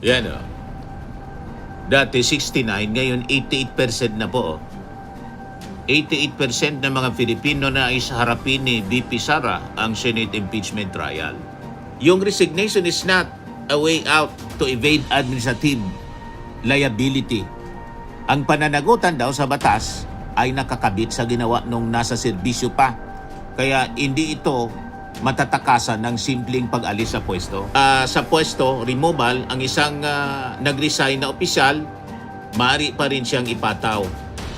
Yan o. Dati 69, ngayon 88% na po. 88% ng mga Filipino na is harapin ni VP Sara ang Senate impeachment trial. Yung resignation is not a way out to evade administrative liability. Ang pananagutan daw sa batas ay nakakabit sa ginawa nung nasa serbisyo pa. Kaya hindi ito matatakasan ng simpleng pag-alis sa pwesto. Sa pwesto, removal, ang isang nag-resign na opisyal, maaari pa rin siyang ipataw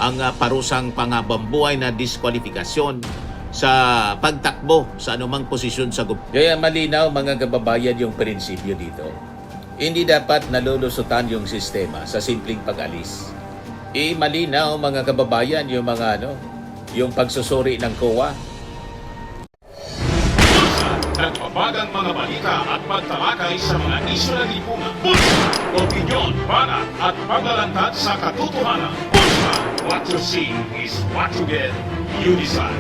ang parusang panghabambuhay na diskwalifikasyon sa pagtakbo sa anumang posisyon sa gobyerno. Kaya malinaw mga kababayan yung prinsipyo dito. Hindi dapat nalulusutan yung sistema sa simpleng pag-alis. Malinaw mga kababayan yung yung pagsusuri ng COA. Nagbabagang mga balita at pagtalakay sa mga isyu ng lipunan. Bulsa, opinyon, banat at paglalantad sa katotohanan. Bulsa, what you see is what you get. You decide.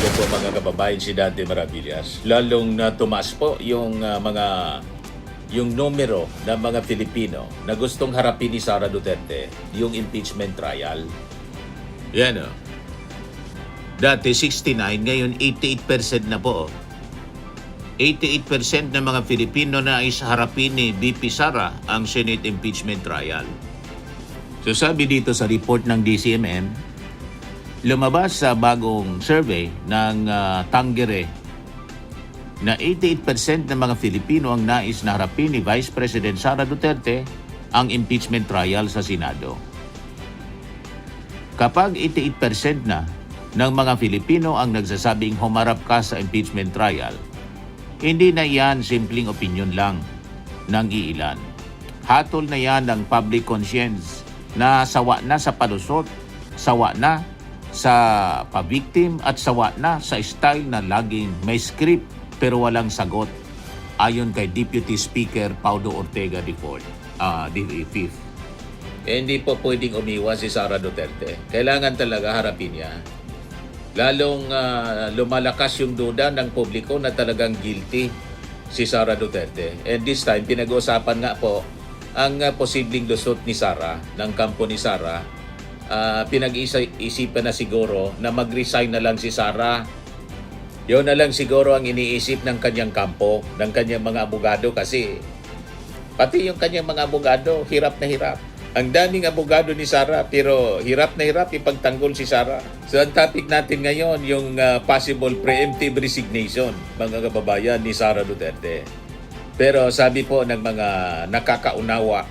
Ito po mga kababayan, si Dante Maravillas. Lalong tumaas po yung yung numero ng mga Filipino na gustong harapin ni Sara Duterte yung impeachment trial. Yan o. Dati 69, ngayon 88% na po. 88% ng mga Filipino na is harapin ni VP Sara ang Senate impeachment trial. So sabi dito sa report ng DCMM, lumabas sa bagong survey ng Tangere na 88% ng mga Filipino ang nais na harapin ni Vice President Sara Duterte ang impeachment trial sa Senado. Kapag 88% na ng mga Filipino ang nagsasabing humarap ka sa impeachment trial, hindi na yan simpleng opinion lang ng iilan. Hatol na yan ng public conscience na sawa na sa palusot, sawa na sa pa-victim at sawa na sa style na laging may script pero walang sagot ayon kay Deputy Speaker Paulo Ortega IV. Hindi po pwedeng umiwas si Sara Duterte. Kailangan talaga harapin niya. Lalong lumalakas yung duda ng publiko na talagang guilty si Sara Duterte. And this time, pinag-uusapan nga po ang posibleng lusot ni Sara, ng kampo ni Sara. Pinag-isipan na siguro na mag-resign na lang si Sara. Yun na lang siguro ang iniisip ng kanyang kampo, ng kanyang mga abogado kasi pati yung kanyang mga abogado, hirap na hirap. Ang daming abogado ni Sara pero hirap na hirap ipagtanggol si Sara. So ang topic natin ngayon yung possible preemptive resignation mga kababayan ni Sara Duterte. Pero sabi po ng mga nakakaunawa,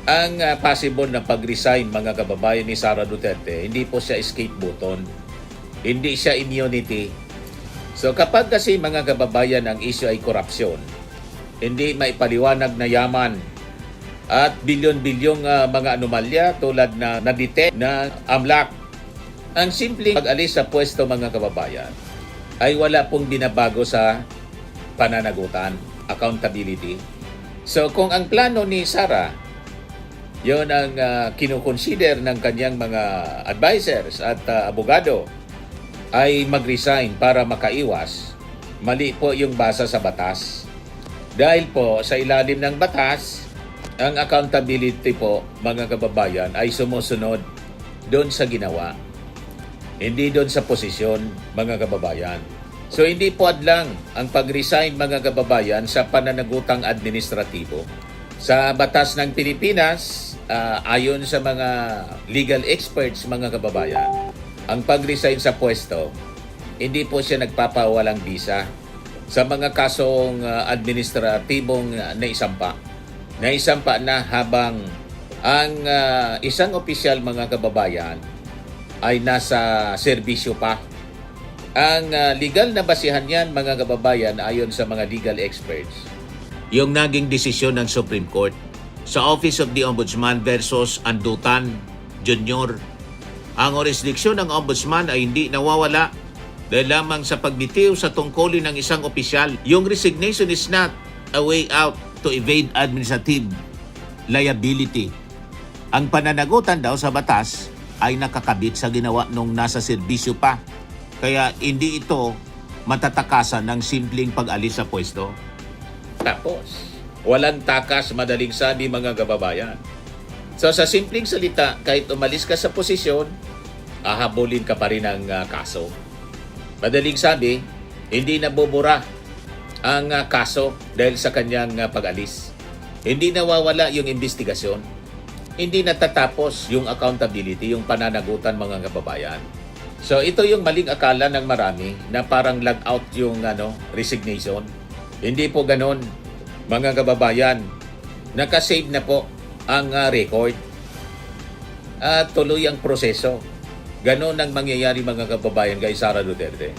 ang possible na pag-resign mga kababayan ni Sara Duterte, hindi po siya escape button. Hindi siya immunity. So kapag kasi mga kababayan ang issue ay korupsyon, hindi maipaliwanag na yaman at bilyon-bilyong mga anomalya tulad na nadetect na AMLAC. Ang simpleng pag-alis sa pwesto mga kababayan ay wala pong binabago sa pananagutan, accountability. So kung ang plano ni Sara, yon ang kinukonsider ng kanyang mga advisors at abogado ay mag-resign para makaiwas, mali po yung basa sa batas. Dahil po sa ilalim ng batas, ang accountability po, mga kababayan, ay sumusunod doon sa ginawa. Hindi doon sa posisyon, mga kababayan. So, hindi po adlang ang pag-resign, mga kababayan, sa pananagutang administratibo. Sa batas ng Pilipinas, ayon sa mga legal experts, mga kababayan, ang pag-resign sa pwesto, hindi po siya nagpapawalang bisa sa mga kasong administratibong naisampa na habang ang isang opisyal mga kababayan ay nasa serbisyo pa. Ang legal na basihan yan mga kababayan ayon sa mga legal experts, yung naging desisyon ng Supreme Court sa Office of the Ombudsman versus Andutan Jr. Ang jurisdiksyon ng Ombudsman ay hindi nawawala dahil lamang sa pagbitiw sa tungkulin ng isang opisyal. Yung resignation is not a way out to evade administrative liability. Ang pananagutan daw sa batas ay nakakabit sa ginawa nung nasa serbisyo pa. Kaya hindi ito matatakasan ng simpleng pag-alis sa pwesto. Tapos, Walang takas, madaling sabi mga kababayan. So sa simpleng salita, kahit umalis ka sa posisyon, ahabulin ka pa rin ng kaso. Madaling sabi, hindi nabubura ang kaso dahil sa kanyang pag-alis. Hindi nawawala yung investigasyon. Hindi natatapos yung accountability, yung pananagutan mga kababayan. So ito yung maling akala ng marami na parang lag out yung resignation. Hindi po ganon mga kababayan. Nakasave na po ang record. Tuloy ang proseso. Ganon ang mangyayari mga kababayan kay Sara Duterte.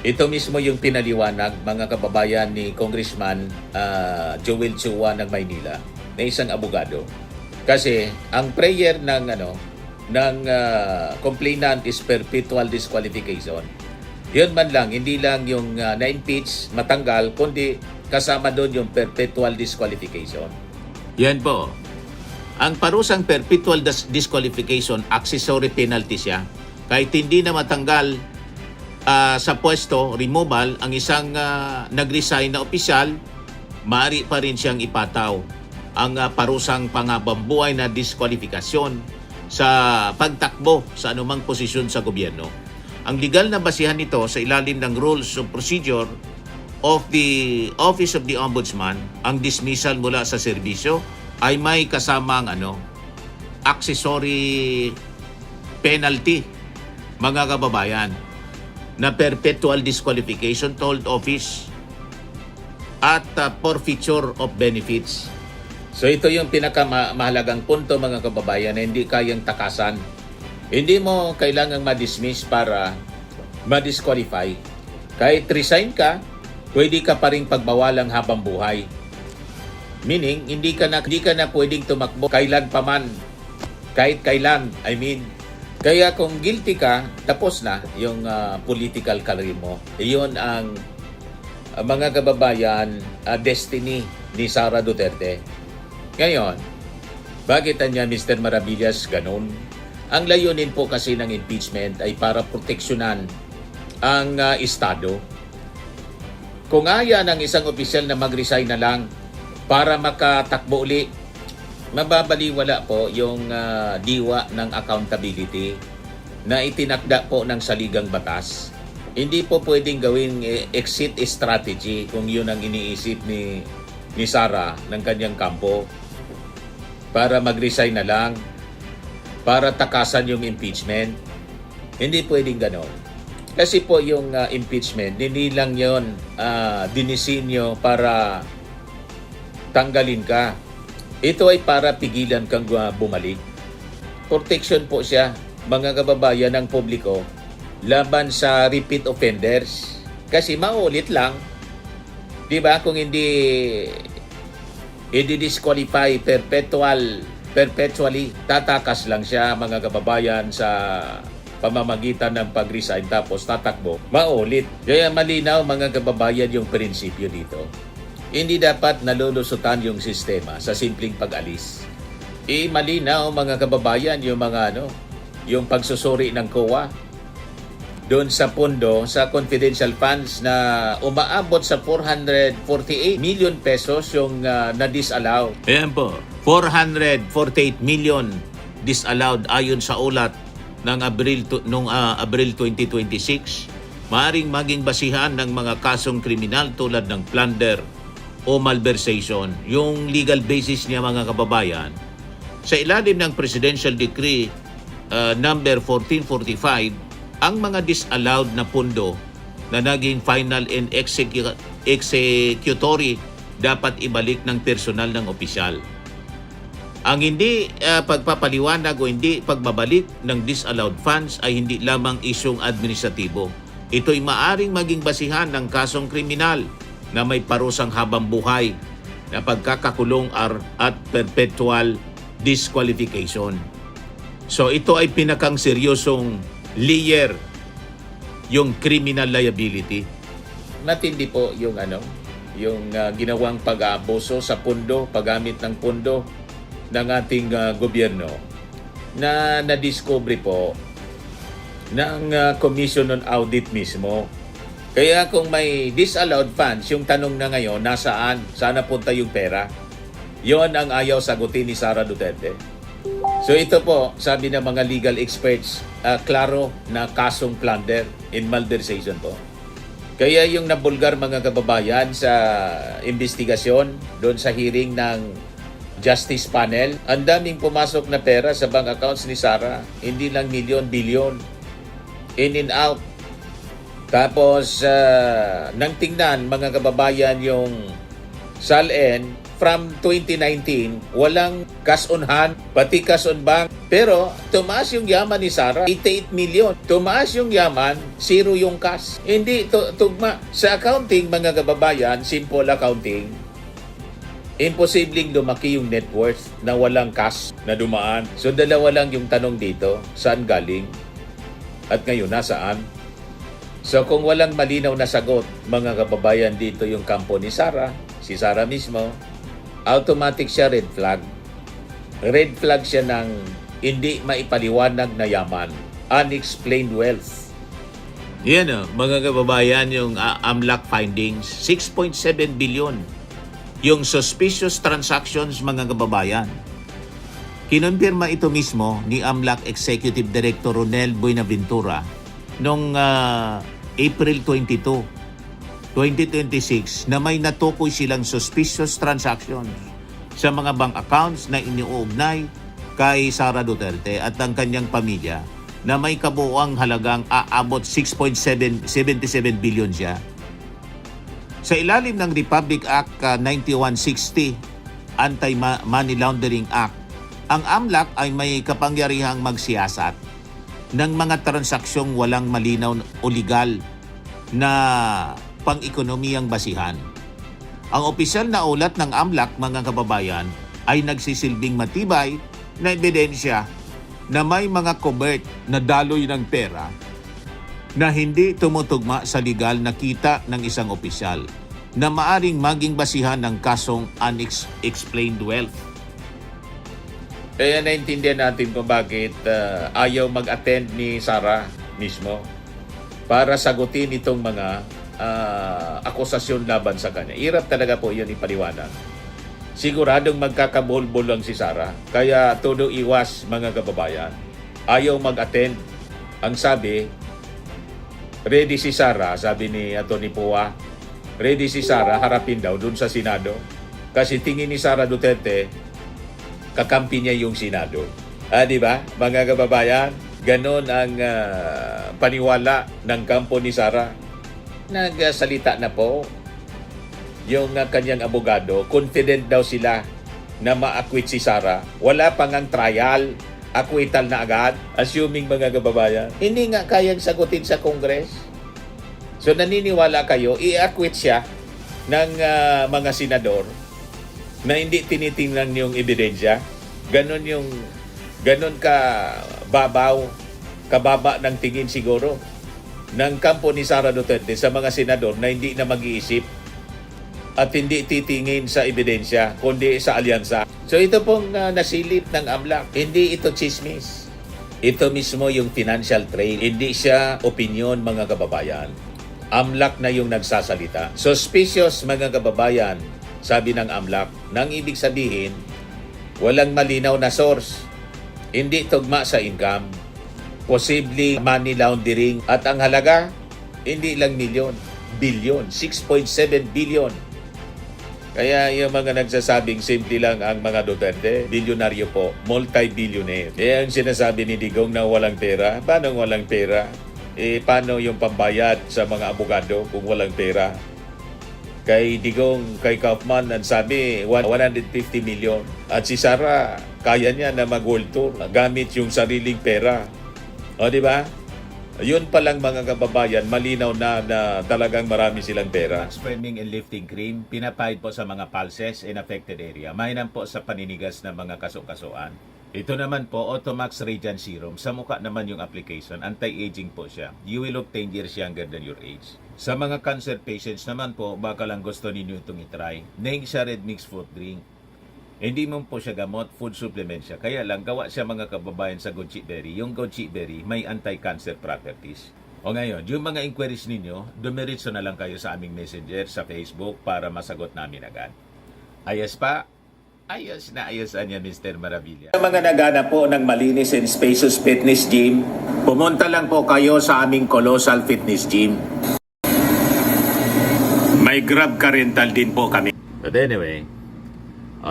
Ito mismo yung pinaliwanag mga kababayan ni Congressman Joel Chua ng Maynila na isang abogado. Kasi ang prayer ng complainant is perpetual disqualification. Yun man lang, hindi lang yung na-impeach, matanggal, kundi kasama doon yung perpetual disqualification. Yan po. Ang parusang perpetual disqualification, accessory penalty siya. Kahit hindi na matanggal sa pwesto, removal, ang isang nag-resign na opisyal, maaari pa rin siyang ipataw ang parusang pangabambuhay na diskwalifikasyon sa pagtakbo sa anumang posisyon sa gobyerno. Ang legal na basihan nito sa ilalim ng Rules of Procedure of the Office of the Ombudsman, ang dismissal mula sa serbisyo ay may kasamang accessory penalty mga kababayan na perpetual disqualification, told office at forfeiture of benefits. So ito yung pinakamahalagang punto mga kababayan na hindi kayang takasan. Hindi mo kailangang ma-dismiss para ma-disqualify. Kahit resign ka, pwede ka pa rin pagbawalang habang buhay. Meaning, hindi ka na pwedeng tumakbo kailan pa man. Kahit kailan, Kaya kung guilty ka, tapos na yung political career mo. Iyon ang mga kababayan, destiny ni Sara Duterte. Ngayon, bakit niya Mr. Maravillas ganun? Ang layunin po kasi ng impeachment ay para proteksyonan ang Estado. Kung ayaw ng isang opisyal na mag-resign na lang para makatakbo uli, mababaliwala po yung diwa ng accountability na itinakda po ng saligang batas. Hindi po pwedeng gawing exit strategy kung yun ang iniisip ni Sara ng kanyang kampo para mag-resign na lang, para takasan yung impeachment. Hindi pwedeng ganon. Kasi po yung impeachment, hindi lang yun dinisinyo para tanggalin ka. Ito ay para pigilan kang bumalik. Protection po siya, mga kababayan ng publiko, laban sa repeat offenders. Kasi maulit lang. Di ba? Kung hindi i-disqualify perpetually, tatakas lang siya mga kababayan sa pamamagitan ng pag-resign tapos tatakbo, maulit. Kaya malinaw mga kababayan yung prinsipyo dito. Hindi dapat nalulusutan yung sistema sa simpleng pag-alis. Malinaw mga kababayan yung yung pagsusuri ng COA doon sa pondo, sa confidential funds na umaabot sa 448 million pesos yung na-disallow. Ayan po, 448 million disallowed ayon sa ulat ng Abril 2026. Maaring maging basihan ng mga kasong kriminal tulad ng plunder o malversation. Yung legal basis niya mga kababayan, sa ilalim ng Presidential Decree number 1445, ang mga disallowed na pondo na naging final and executory dapat ibalik ng personal ng opisyal. Ang hindi pagpapaliwanag o hindi pagbabalik ng disallowed funds ay hindi lamang isyong administratibo. Ito'y maaring maging basihan ng kasong kriminal na may parusang habang buhay na pagkakakulong at perpetual disqualification. So ito ay pinakang seryosong layer yung criminal liability. Matindi po yung ginawang pag-aabuso sa pondo, paggamit ng pondo ng ating gobyerno na nadiscovery po ng Commission on Audit mismo. Kaya kung may disallowed funds, yung tanong na ngayon, nasaan? Saan napunta yung pera? Yon ang ayaw sagutin ni Sara Duterte. So ito po, sabi ng mga legal experts, klaro na kasong plunder in malversation po. Kaya yung nabulgar mga kababayan sa investigasyon, doon sa hearing ng Justice Panel, ang daming pumasok na pera sa bank accounts ni Sara. Hindi lang milyon, bilyon. In and out. Tapos, nang tingnan mga kababayan yung SALN, from 2019, walang cash on hand, pati cash on bank. Pero, tumaas yung yaman ni Sara, 88 million. Tumaas yung yaman, zero yung cash. Hindi tugma. Sa accounting, mga kababayan, simple accounting, imposibleng lumaki yung net worth na walang cash na dumaan. So, dalawa lang yung tanong dito, saan galing? At ngayon, nasaan? So, kung walang malinaw na sagot, mga kababayan, dito yung kampo ni Sara, si Sara mismo, automatic siya red flag. Red flag siya ng hindi maipaliwanag na yaman. Unexplained wealth. Yan mga kababayan, yung AMLAC findings, 6.7 billion. Yung suspicious transactions, mga kababayan. Kinumpirma ito mismo ni AMLAC Executive Director Ronel Buenaventura noong April 22, 2026 na may natukoy silang suspicious transactions sa mga bank accounts na iniuugnay kay Sara Duterte at ang kanyang pamilya na may kabuuang halagang aabot 6.77 billion siya. Sa ilalim ng Republic Act 9160, Anti-Money Laundering Act, ang AMLAC ay may kapangyarihang magsiyasat ng mga transaksyong walang malinaw o legal na pang-ekonomiyang basihan. Ang opisyal na ulat ng AMLAC, mga kababayan, ay nagsisilbing matibay na ebidensya na may mga covert na daloy ng pera na hindi tumutugma sa legal na kita ng isang opisyal na maaring maging basihan ng kasong unexplained wealth. Kaya naintindihan natin kung bakit ayaw mag-attend ni Sara mismo para sagutin itong mga akusasyon laban sa kanya. Hirap talaga po yun ipaliwanag. Siguradong magkakabulbul lang si Sara. Kaya todo iwas, mga kababayan. Ayaw mag-attend. Ang sabi, ready si Sara, sabi ni Atty. Pua, ready si Sara, harapin daw dun sa Senado. Kasi tingin ni Sara Duterte, kakampi niya yung Senado. Di ba, mga kababayan? Ganon ang paniwala ng kampo ni Sara. Nagsalita na po yung kanyang abogado. Confident daw sila na ma-acquit si Sara. Wala pang ang trial. Acquittal na agad. Assuming, mga kababayan, hindi nga kayang sagutin sa Congress. So naniniwala kayo, i-acquit siya ng mga senador na hindi tinitingnan yung ebidensya. Ganon ka babaw, kababa ng tingin siguro ng kampo ni Sara Duterte sa mga senador na hindi na mag-iisip at hindi titingin sa ebidensya kundi sa alyansa. So ito pong nasilip ng AMLAC. Hindi ito chismis. Ito mismo yung financial trail. Hindi siya opinion, mga kababayan. AMLAC na yung nagsasalita. Suspicious, mga kababayan, sabi ng AMLAC. Nang ibig sabihin, walang malinaw na source. Hindi tugma sa income. Posibleng money laundering. At ang halaga, hindi lang milyon, bilyon, 6.7 billion. Kaya yung mga nagsasabing simple lang ang mga Duterte, bilyonaryo po, multi-billionaire. Ang sinasabi ni Digong na walang pera. Paano walang pera? Paano yung pambayad sa mga abogado kung walang pera? Kay Digong, kay Kaufman, ang sabi, 150 million. At si Sara, kaya niya na mag-world tour gamit yung sariling pera. O, di ba? Yun pa lang, mga kababayan, malinaw na talagang marami silang pera. Spreading and lifting cream, pinapahid po sa mga pulses in affected area. Mainam po sa paninigas ng mga kaso-kasuan. Ito naman po, Automax Radiant Serum. Sa mukha naman yung application, anti-aging po siya. You will look 10 years younger than your age. Sa mga cancer patients naman po, baka lang gusto ninyo itong itry. Neng siya red mixed fruit drink. Hindi mo po siya gamot, food supplement siya. Kaya lang, gawa siya, mga kababayan, sa goji berry. Yung goji berry may anti-cancer properties. O ngayon, yung mga inquiries ninyo, dumiretso na lang kayo sa aming messenger sa Facebook para masagot namin agad. Ayos pa? Ayos na ayos niya, Mr. Maravilla. Sa mga naghanap po ng malinis and spacious fitness gym, pumunta lang po kayo sa aming Colossal Fitness Gym. May Grab car rental din po kami. But anyway,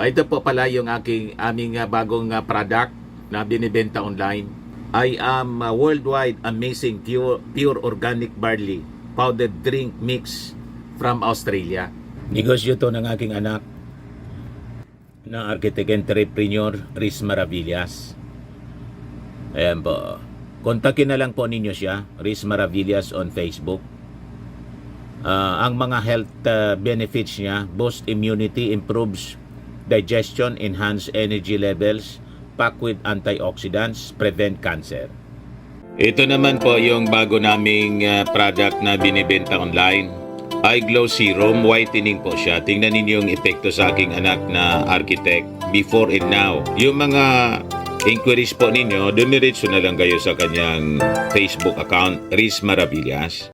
ito po pala yung aming bagong product na binibenta online. I am worldwide amazing pure organic barley powdered drink mix from Australia. Negosyo to ng aking anak na architect entrepreneur Riz Maravillas. Ayan po. Kontakin na lang po ninyo siya, Riz Maravillas on Facebook. Ang mga health benefits niya: boost immunity, improves digestion, enhance energy levels, packed with antioxidants, prevent cancer. Ito naman po yung bago naming product na binibenta online. Eye Glow Serum, whitening po siya. Tingnan ninyo yung epekto sa aking anak na architect before and now. Yung mga inquiries po ninyo, dumiretso na lang kayo sa kanyang Facebook account, Riz Maravillas.